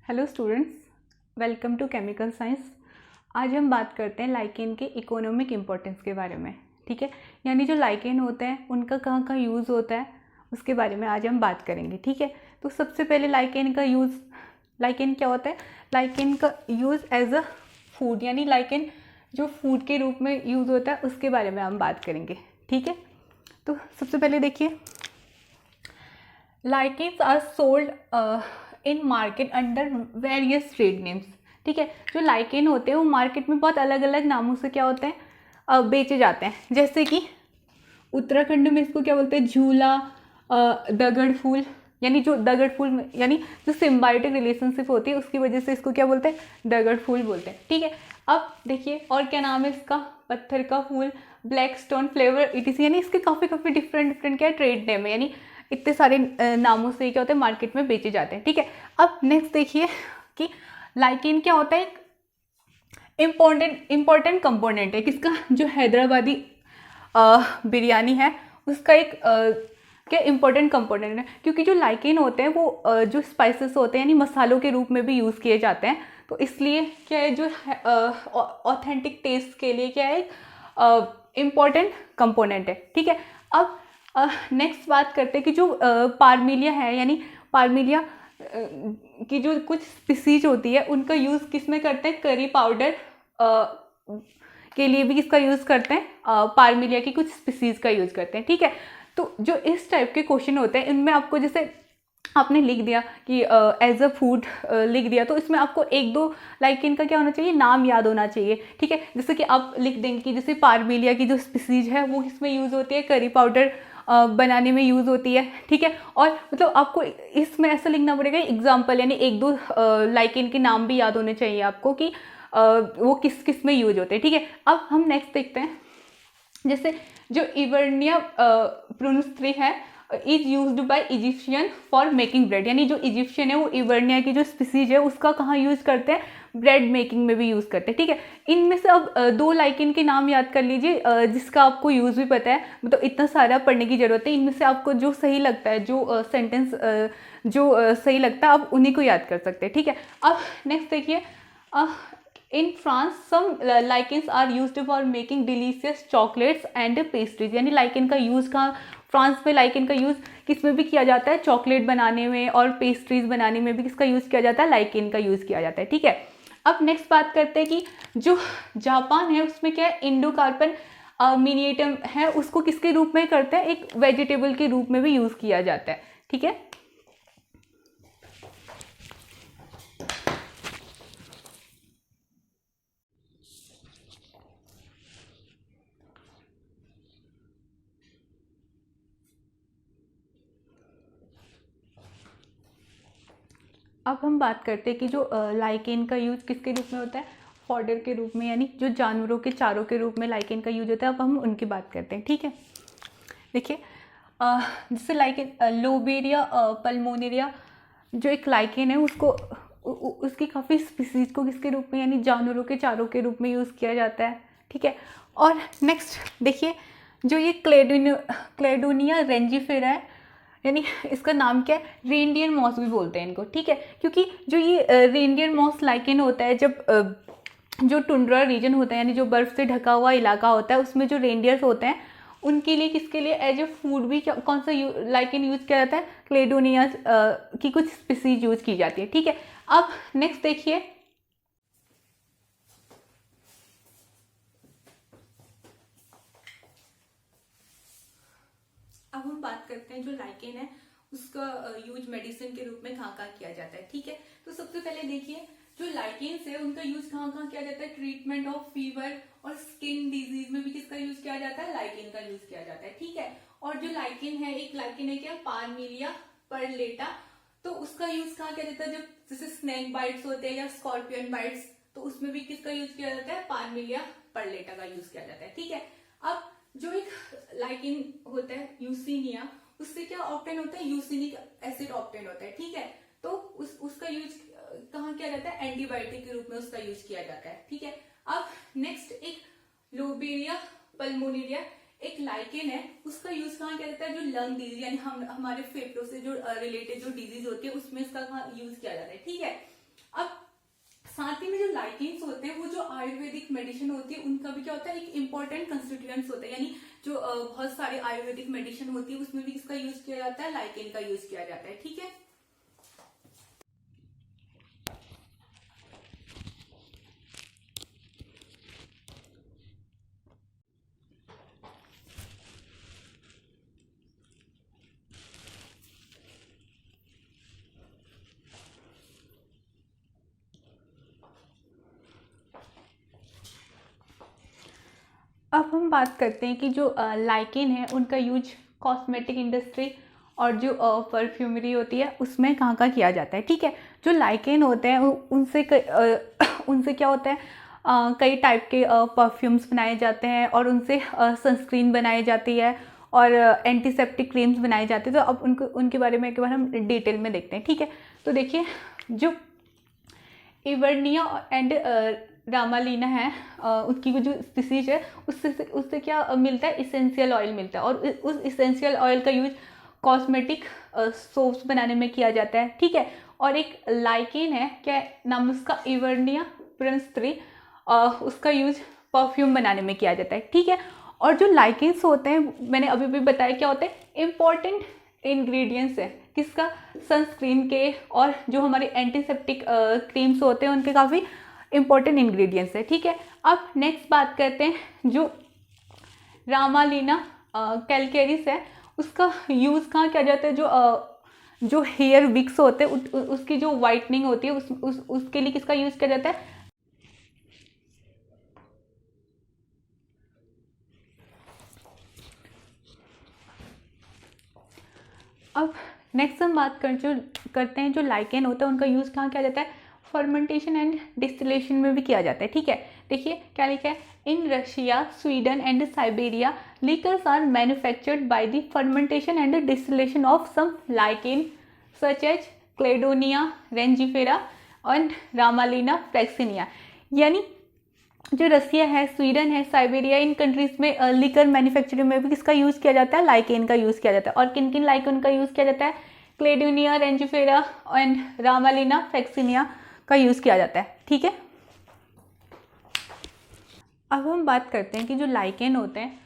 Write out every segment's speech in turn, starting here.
Hello students, welcome to chemical science. आज हम बात करते हैं लाइकेन के इकोनॉमिक इम्पोर्टेंस के बारे में। ठीक है, यानी जो लाइकेन होते हैं उनका कहाँ कहाँ यूज़ होता है उसके बारे में आज हम बात करेंगे। ठीक है, तो सबसे पहले लाइकेन क्या होता है। लाइकेन का यूज़ एज अ फूड, यानी लाइकेन जो फूड के रूप में यूज़ होता है उसके बारे में हम बात करेंगे। ठीक है, तो सबसे पहले देखिए, lichens are sold in market under various trade names. ठीक है, जो लाइकेन होते हैं वो मार्केट में बहुत अलग अलग नामों से क्या होते हैं, बेचे जाते हैं। जैसे कि उत्तराखंड में इसको क्या बोलते हैं, झूला, दगड़ फूल, यानी जो दगड़ फूल यानी जो सिम्बायोटिक रिलेशनशिप होती है उसकी वजह से इसको क्या बोलते हैं, दगड़ फूल बोलते हैं। ठीक है, अब देखिए और क्या नाम है इसका, पत्थर का फूल, ब्लैक स्टोन फ्लेवर इटीसी, यानी इसके काफ़ी डिफरेंट क्या ट्रेड नेम है, यानी इतने सारे नामों से क्या होते हैं मार्केट में बेचे जाते हैं। ठीक है, अब नेक्स्ट देखिए कि लाइकेन क्या होता है, एक इम्पोर्टेंट कंपोनेंट है किसका, जो हैदराबादी बिरयानी है उसका एक क्या इम्पोर्टेंट कंपोनेंट है, क्योंकि जो लाइकेन होते हैं वो जो स्पाइसेस होते हैं यानी मसालों के रूप में भी यूज़ किए जाते हैं। तो इसलिए क्या है, जो ऑथेंटिक टेस्ट के लिए क्या है, इम्पोर्टेंट कंपोनेंट है। ठीक है, अब नेक्स्ट बात करते हैं कि जो पारमिलिया है, यानी पारमिलिया की जो कुछ स्पीसीज होती है उनका यूज़ किस में करते हैं, करी पाउडर के लिए भी किसका यूज़ करते हैं, पारमिलिया की कुछ स्पीसीज का यूज़ करते हैं। ठीक है, तो जो इस टाइप के क्वेश्चन होते हैं इनमें आपको जैसे आपने लिख दिया कि एज अ फूड लिख दिया, तो इसमें आपको एक दो लाइक इनका क्या होना चाहिए, नाम याद होना चाहिए। ठीक है, जैसे कि आप लिख देंगे कि जैसे पारमिलिया की जो स्पीसीज है वो किसमें यूज़ होती है, करी पाउडर बनाने में यूज़ होती है। ठीक है, और मतलब आपको इसमें ऐसा लिखना पड़ेगा एग्जाम्पल, यानी एक दो लाइकेन के नाम भी याद होने चाहिए आपको कि वो किस किस में यूज होते हैं। ठीक है, अब हम नेक्स्ट देखते हैं, जैसे जो इवर्निया प्रोनुस्त्री है is used by Egyptian for making bread, यानी जो इजिप्शियन है वो इवर्निया की जो स्पीसीज है उसका कहाँ यूज़ करते हैं, ब्रेड मेकिंग में भी यूज़ करते हैं। ठीक है, इनमें से अब दो लाइकेन के नाम याद कर लीजिए जिसका आपको यूज़ भी पता है, मतलब इतना सारा पढ़ने की जरूरत है। इनमें से आपको जो सही लगता है, जो सेंटेंस जो सही लगता है आप उन्हीं को याद कर सकते हैं। ठीक है, अब नेक्स्ट देखिए, in France some lichens are used for making delicious chocolates and pastries, यानी लाइकेन का यूज़ कहाँ, फ्रांस में लाइकेन का यूज़ किस में भी किया जाता है, चॉकलेट बनाने में और पेस्ट्रीज बनाने में भी किसका यूज़ किया जाता है, लाइकेन का यूज़ किया जाता है। ठीक है, अब नेक्स्ट बात करते हैं कि जो जापान है उसमें क्या है, इंडो कार्बन मिनिएटम है उसको किसके रूप में करते हैं, एक वेजिटेबल के रूप में भी यूज़ किया जाता है। ठीक है, अब हम बात करते हैं कि जो लाइकेन का यूज़ किसके रूप में होता है, फॉडर के रूप में, यानी जो जानवरों के चारों के रूप में लाइकेन का यूज होता है। अब हम उनकी बात करते हैं। ठीक है, देखिए जैसे लाइकेन लोबेरिया पल्मोनेरिया जो एक लाइकेन है उसको उसकी काफ़ी स्पीसीज को किसके रूप में, यानी जानवरों के चारों के रूप में यूज़ किया जाता है। ठीक है, और नेक्स्ट देखिए, जो ये क्लेडोनिया रेंजिफेरा है, यानी इसका नाम क्या है, रेनडियर मॉस भी बोलते हैं इनको। ठीक है, क्योंकि जो ये रेनडियर मॉस लाइकेन होता है, जब जो टुंड्रा रीजन होता है यानी जो बर्फ से ढका हुआ इलाका होता है उसमें जो रेनडियर्स होते हैं उनके लिए किसके लिए एज ए फूड भी कौन सा लाइकेन यूज किया जाता है, क्लेडोनिया की कुछ स्पीसीज यूज की जाती है। ठीक है, अब नेक्स्ट देखिए, अब हम बात करते हैं जो लाइकेन है उसका यूज मेडिसिन के रूप में कहाँ कहाँ किया जाता है। ठीक है, तो सबसे पहले देखिए जो लाइकेन्स है उनका यूज कहाँ कहाँ किया जाता है, ट्रीटमेंट ऑफ फीवर और स्किन डिजीज में भी किसका यूज किया जाता है, लाइकेन का यूज किया जाता है। ठीक है, और जो लाइकेन है, एक लाइकेन है क्या, पारमिलिया परलेटा, तो उसका यूज कहाँ किया जाता है, जब जैसे स्नेक बाइट्स होते हैं या स्कॉर्पियन बाइट्स, तो उसमें भी किसका यूज किया जाता है, पारमिलिया परलेटा का यूज किया जाता है। ठीक है, अब जो एक लाइकेन होता है यूसीनिया, उससे क्या ऑप्टेन होता है, यूसिनिक एसिड ऑप्टेन होता है। ठीक है, तो उसका यूज कहाँ किया जाता है, एंटीबायोटिक के रूप में उसका यूज किया जाता है। ठीक है, अब नेक्स्ट एक लोबेरिया पल्मोनेरिया एक लाइकेन है, उसका यूज कहाँ किया जाता है, जो लंग डिजीज यानी हमारे फेफड़ों से जो रिलेटेड जो डिजीज होती है उसमें इसका यूज किया जाता है। ठीक है, अब साथ ही में जो लाइकेन्स होते हैं वो जो आयुर्वेदिक मेडिसिन होती है उनका भी क्या होता है, एक इंपॉर्टेंट कंस्टिट्यूएंट्स होता है, यानी जो बहुत सारे आयुर्वेदिक मेडिसिन होती है उसमें भी किसका यूज किया जाता है, लाइकेन का यूज किया जाता है। ठीक है, अब हम बात करते हैं कि जो लाइकेन है उनका यूज कॉस्मेटिक इंडस्ट्री और जो परफ्यूमरी होती है उसमें कहाँ कहाँ किया जाता है। ठीक है, जो लाइकेन होते हैं उनसे क्या होता है, कई टाइप के परफ्यूम्स बनाए जाते हैं और उनसे सनस्क्रीन बनाई जाती है और एंटीसेप्टिक क्रीम्स बनाई जाती है। तो अब उनके बारे में एक बार हम डिटेल में देखते हैं। ठीक है, तो देखिए जो इवर्निया एंड रामालीना है, उसकी जो स्पीसीज है उससे क्या मिलता है, इसेंशियल ऑयल मिलता है और उस इसेंशियल ऑयल का यूज कॉस्मेटिक सोप्स बनाने में किया जाता है। ठीक है, और एक लाइकेन है, क्या नाम उसका, इवर्निया प्रिंस 3, उसका यूज परफ्यूम बनाने में किया जाता है। ठीक है, और जो लाइकेन्स होते हैं मैंने अभी भी बताया क्या होते हैं, इम्पॉर्टेंट इंग्रेडिएंट्स है किसका, सनस्क्रीन के और जो हमारे एंटीसेप्टिक क्रीम्स होते हैं उनके काफ़ी इंपॉर्टेंट इंग्रेडिएंट्स है। ठीक है, अब नेक्स्ट बात करते हैं जो रामालीना कैलकेरिस है उसका यूज़ कहाँ किया जाता है, जो हेयर विक्स होते हैं उसकी जो वाइटनिंग होती है उसके लिए किसका यूज़ किया जाता है। अब नेक्स्ट हम बात करते हैं जो लाइकेन होता है उनका यूज़ कहाँ किया जाता है, फर्मेंटेशन एंड डिस्टिलेशन में भी किया जाता है। ठीक है, देखिए क्या लिखा है, in Russia, Sweden and Siberia liquors are manufactured by the fermentation and distillation of some lichen such as Cladonia rangiferina and Ramalina fraxinea. यानी जो रसिया है, स्वीडन है, साइबेरिया, इन कंट्रीज में लिकर मैन्युफैक्चरिंग में भी किसका यूज़ किया जाता है, लाइकेन का यूज़ किया जाता है। और किन किन लाइकेन का यूज़ किया जाता है, क्लेडोनिया रेंजिफेरा एंड रामालीना फ्लेक्सिनिया का यूज़ किया जाता है। ठीक है, अब हम बात करते हैं कि जो लाइकेन होते हैं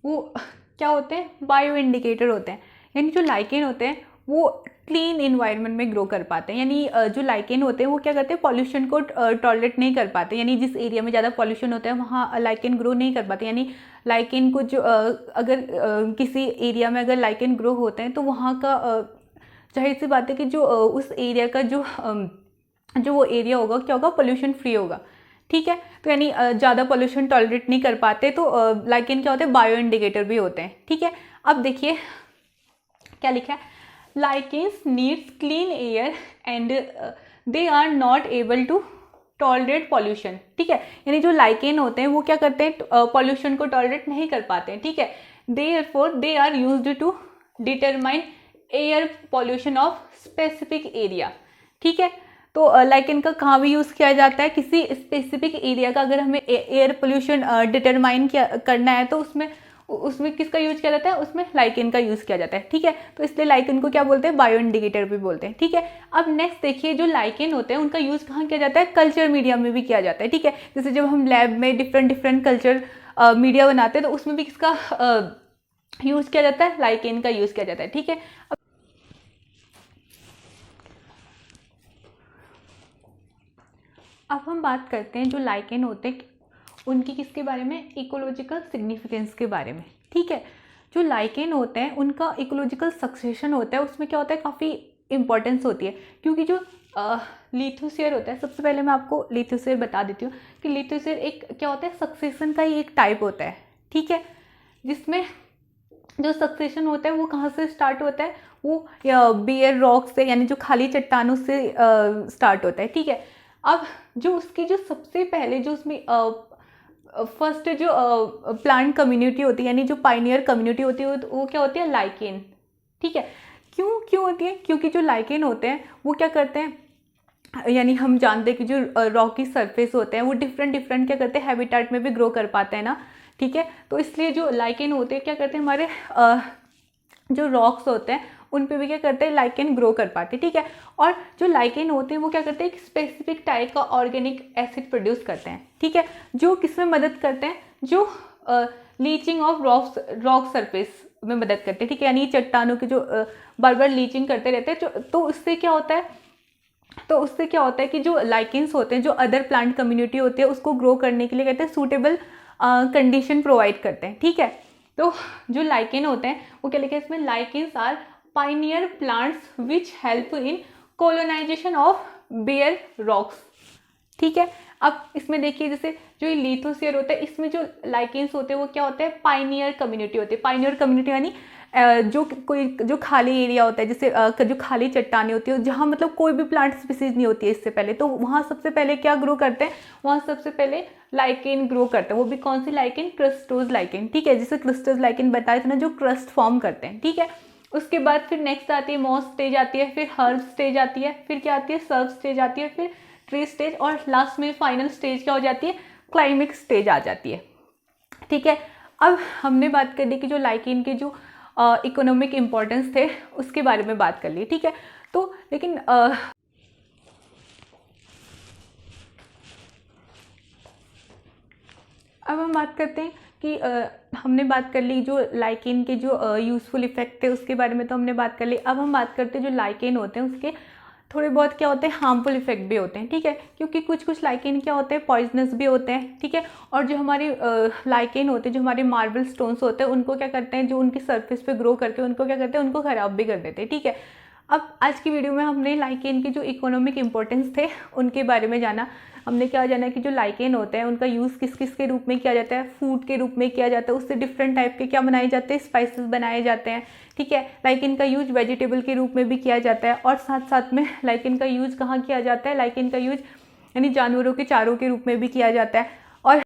वो क्या होते हैं, बायो इंडिकेटर होते हैं। यानी जो लाइकेन होते हैं वो क्लीन इन्वायरमेंट में ग्रो कर पाते हैं। यानी जो लाइकेन होते हैं वो क्या करते हैं, पॉल्यूशन को टॉलरेट नहीं कर पाते। यानी जिस एरिया में ज़्यादा पॉल्यूशन होता है वहाँ लाइकेन ग्रो नहीं कर पाते। यानी लाइकेन को जो अगर किसी एरिया में अगर लाइकेन ग्रो होते हैं तो वहाँ का जाहिर सी बात है कि जो उस एरिया का जो वो एरिया होगा क्या होगा, पोल्यूशन फ्री होगा। ठीक है, तो यानी ज़्यादा पोल्यूशन टॉलरेट नहीं कर पाते तो लाइकेन क्या होते हैं, बायो इंडिकेटर भी होते हैं। ठीक है, अब देखिए क्या लिखा है, lichens needs clean air and they are not able to tolerate pollution. ठीक है, यानी जो लाइकेन होते हैं वो क्या करते हैं, पॉल्यूशन को टॉलरेट नहीं कर पाते हैं। ठीक है, therefore they are used to determine air pollution of specific area. ठीक है, तो लाइकेन का कहाँ भी यूज़ किया जाता है, किसी स्पेसिफिक एरिया का अगर हमें एयर पोल्यूशन डिटरमाइन करना है तो उसमें किसका यूज किया जाता है, उसमें लाइकेन का यूज़ किया जाता है। ठीक है, तो इसलिए लाइकेन को क्या बोलते हैं, बायो इंडिकेटर भी बोलते हैं। ठीक है, अब नेक्स्ट देखिए जो लाइकेन होते हैं उनका यूज़ कहाँ किया जाता है, कल्चर मीडिया में भी किया जाता है। ठीक है, जैसे जब हम लैब में डिफरेंट कल्चर मीडिया बनाते हैं तो उसमें भी किसका यूज़ किया जाता है, लाइकेन का यूज़ किया जाता है। ठीक है, अब हम बात करते हैं जो लाइकेन होते हैं उनकी किसके बारे में, इकोलॉजिकल सिग्निफिकेंस के बारे में। ठीक है, जो लाइकेन होते हैं उनका इकोलॉजिकल सक्सेशन होता है, उसमें क्या होता है, काफ़ी इंपॉर्टेंस होती है। क्योंकि जो लिथोस्फीयर होता है, सबसे पहले मैं आपको लिथोस्फीयर बता देती हूँ कि लिथोस्फीयर एक क्या होता है, सक्सेशन का ही एक टाइप होता है। ठीक है, जिसमें जो सक्सेशन होता है वो कहाँ से स्टार्ट होता है, वो बेयर रॉक से, यानी जो खाली चट्टानों से स्टार्ट होता है। ठीक है, अब जो उसकी जो सबसे पहले जो उसमें फर्स्ट जो प्लांट कम्युनिटी होती है, यानी जो पाइनियर कम्युनिटी होती है वो क्या होती है, लाइकेन। ठीक है, क्यों होती है, क्योंकि जो लाइकेन होते हैं वो क्या करते हैं, यानी हम जानते हैं कि जो रॉकी सरफेस होते हैं वो डिफरेंट क्या करते हैं, हैबिटेट में भी ग्रो कर पाते हैं ना। ठीक है, तो इसलिए जो लाइकेन होते हैं क्या करते हैं, हमारे जो रॉक्स होते हैं उन पे भी क्या करते हैं, लाइकेन ग्रो कर पाते हैं, ठीक है। और जो लाइकेन होते हैं वो क्या करते हैं, एक स्पेसिफिक टाइप का ऑर्गेनिक एसिड प्रोड्यूस करते हैं, ठीक है, जो किसमें मदद करते हैं, जो लीचिंग ऑफ रॉक सरफेस में मदद करते हैं, ठीक है। यानी चट्टानों की जो बार बार लीचिंग करते रहते हैं, तो उससे क्या होता है, कि जो लाइकेन्स होते हैं, जो अदर प्लांट कम्युनिटी होती है, उसको ग्रो करने के लिए कहते हैं सूटेबल कंडीशन प्रोवाइड करते हैं, ठीक है। तो जो लाइकेन होते हैं वो क्या लिखा है इसमें, lichens are pioneer plants which help in colonisation of bare rocks, ठीक है। अब इसमें देखिए जैसे जो ये लिथोस्फीयर होता है, इसमें जो लाइकेन्स होते हैं वो क्या होते हैं, पाइनियर कम्युनिटी होती है। पाइनियर कम्युनिटी यानी जो खाली एरिया होता है, जैसे जो खाली चट्टानें होती है, जहाँ मतलब कोई भी प्लांट स्पीसीज नहीं होती है इससे पहले, तो वहाँ सबसे पहले क्या ग्रो करते हैं, वहाँ सबसे पहले लाइकेन ग्रो करते हैं। वो भी कौन सी लाइकेन, क्रस्टोज लाइकेन, ठीक है। जिसे क्रिस्टोज लाइकेन बताया था ना, जो क्रस्ट फॉर्म करते हैं, ठीक है। उसके बाद फिर नेक्स्ट आती है मॉस स्टेज आती है, फिर हर्ब स्टेज आती है, फिर क्या आती है, सर्व स्टेज आती है, फिर ट्री स्टेज, और लास्ट में फाइनल स्टेज क्या हो जाती है, क्लाइमेक्स स्टेज आ जाती है, ठीक है। अब हमने बात कर ली कि जो लाइकेन के जो इकोनॉमिक इम्पोर्टेंस थे उसके बारे में बात कर ली, ठीक है। तो लेकिन अब हम बात करते हैं कि हमने बात कर ली जो लाइकेन के जो यूज़फुल इफेक्ट थे उसके बारे में, तो हमने बात कर ली। अब हम बात करते हैं जो लाइकेन होते हैं उसके थोड़े बहुत क्या होते हैं, हार्मफुल इफेक्ट भी होते हैं, ठीक है। क्योंकि कुछ लाइकेन क्या होते हैं, पॉइजनस भी होते हैं, ठीक है। और जो हमारे लाइकेन होते हैं, जो हमारे मार्बल स्टोन्स होते हैं, उनको क्या करते हैं, जो उनकी सरफेस पे ग्रो करके उनको क्या करते हैं, उनको ख़राब भी कर देते हैं, ठीक है। अब आज की वीडियो में हमने लाइकेन के जो इकोनॉमिक इंपॉर्टेंस थे उनके बारे में जाना। हमने क्या जाना कि जो लाइकेन होते हैं उनका यूज़ किस किस के रूप में किया जाता है, फूड के रूप में किया जाता है, उससे डिफरेंट टाइप के क्या बनाए जाते हैं, स्पाइसेस बनाए जाते हैं, ठीक है। लाइकेन का यूज वेजिटेबल के रूप में भी किया जाता है, और साथ साथ में लाइकेन का यूज कहाँ किया जाता है, लाइकेन का यूज यानी जानवरों के चारों के रूप में भी किया जाता है।